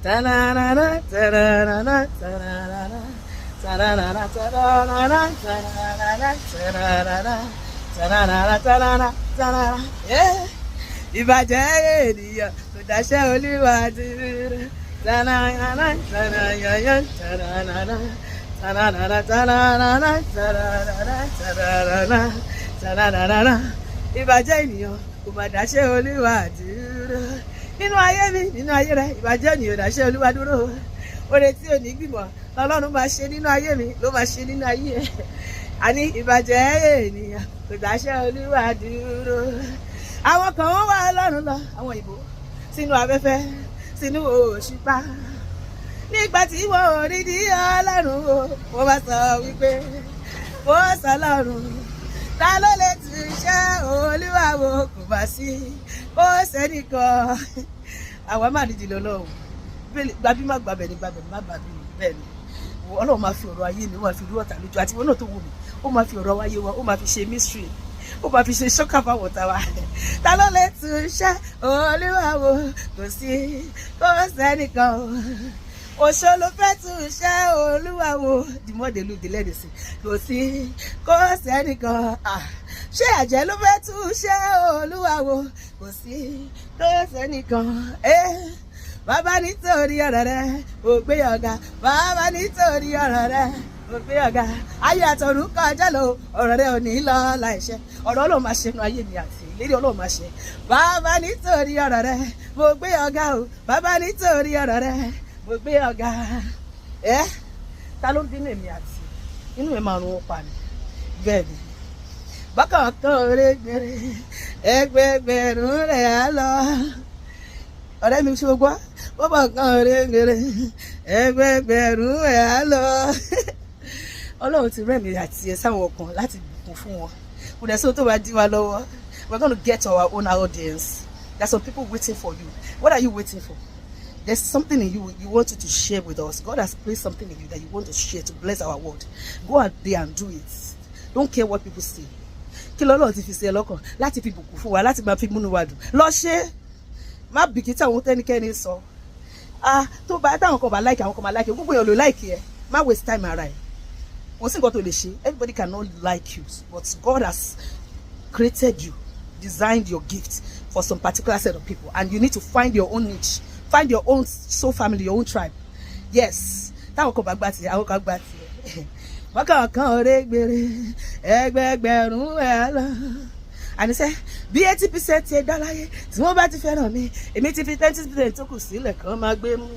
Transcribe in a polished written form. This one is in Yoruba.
Ta-na-na-na, ta-na-na-na, ta-na-na-na, ta-na-na-na, ta-na-na-na, ta-na-na-na, ta-na-na-na, ta-na-na-na, ta-na-na, ta-na-na. Ìbàjẹ́ ènìyàn kò dáṣẹ́ Olúwa dúró. Ta-na-na-na, ta-na-na-na, ta-na-na-na, ta-na-na-na, ta-na-na-na, ta-na-na-na, ta-na-na-na, ta-na-na-na. Ìbàjẹ́ ènìyàn kò má dáṣẹ́ Olúwa dúró. Nínú ayé mi, nínú ayé rẹ, ìbàjẹ́ ènìyàn dáṣẹ́ Olúwa dúró. Oore tí ò ní gbìmọ̀ lọ́lọ́run máa ṣe nínú ayé mi ló máa ṣe nínú ayé ẹ̀. Àní ìbàjẹ́ ènìyàn kò dáṣẹ́ Olúwa dúró. Àwọn kan wá Ọlọ́run lọ, àwọn ìbò sínú afẹ́fẹ́, sínú òṣùpá. Nígbà tí wọ́n ò rí ní Ọlọ́run o, wọ́n bá sọ wípé ó sọ Ọlọ́run. Ta ló lè tún iṣẹ́ Olúwa wò kò bá sí ó sẹ́nìkan. Àwa máa dídì lọ́lọ́run. Gbàbí má gbàbẹ̀ ní gbàbẹ̀ má gbàbí bẹ́ẹ̀ ni. Ọlọ́run máa fi ọ̀rọ̀ ayé mi, ó máa fi rú ọ̀tá lójú àti ìwọ náà tó wù mí. Ó máa fi ọ̀rọ̀ ayé wa, ó máa fi ṣe mystery. Ó máa fi ṣe ṣọ́kà fáwọn ọ̀tá wa. Ta ló lè tún iṣẹ́ Olúwa wò kò sí ó sẹ́nìkan. Òṣó ló fẹ́ tún iṣẹ́ Olúwa wò. The more they look, the less they see. Kò sí kò sẹ́nìkan. Ṣé àjẹ́ ló fẹ́ tún iṣẹ́ Olúwa wò? Kò sí kò sẹ́nìkan. Bàbá nítorí ọ̀rọ̀ rẹ ò gbé ọ̀gá. Bàbá nítorí ọ̀rọ̀ rẹ ò gbé ọ̀gá. Ayé àtọ̀run kọjá lọ, ọ̀rọ̀ rẹ ò ní lọ láìṣẹ. Ọ̀rọ̀ Ọlọ́run máa ṣe nu ayé mi àti ìlérí Ọlọ́run máa ṣe. Bàbá nítorí ọ̀rọ̀ rẹ mo gbé ọ̀gá o. Bàbá nítorí ọ̀rọ̀ rẹ mo gbé ọ̀gá. Ta ló ń dín èmi àti inú ẹ̀ máa rún ó pa ni. Bẹ́ẹ̀ ni. Bákan kan òrégbèrè ẹgbẹgbẹ̀rún rẹ̀ á lọ. Ọ̀rẹ́ mi ṣe gbọ́. Bákan kan òrégbèrè ẹgbẹgbẹ̀rún rẹ̀ á lọ. Ọlọ́run ti rẹ̀ mi àti ẹ sáwọn ọkàn láti bùkún fún wọn. Kò dẹ̀ sóhun tó bá dí wa lọ́wọ́. We're going to get to our own audience. There's some people waiting for you. What are you waiting for? There's something in you want to share with us. God has placed something in you that you want to share to bless our world. Go out there and do it. Don't care what people say. Kí lọ́lọ́run ti fi ṣe lọ́kàn láti fi bùkún fún wa, láti máa fi múnú wa dùn. Lọ ṣe. Má bìkítà ohun tẹ́nikẹ́ni sọ. Tó bá táwọn kan bá like àwọn kan máa like. Gbogbo èèyàn ló like ẹ. Má waste time ara ẹ. Kò sí nǹkan tó lè ṣe. Everybody cannot like you, but God has created you, designed your gift for some particular set of people, and you need to find your own niche. Find your own soul family, your own tribe. Yes. Táwọn kan bá gbà tiẹ̀, àwọn kan gbà tiẹ̀. Bákan kan òrégbèrè ẹgbẹgbẹ̀rún ẹ̀ lọ. And he said, bí 80% ti ẹ dá láyé, tí wọ́n bá ti fẹ́ràn mi, èmi ti fi 20% tó kù sílẹ̀ kan máa gbé mú.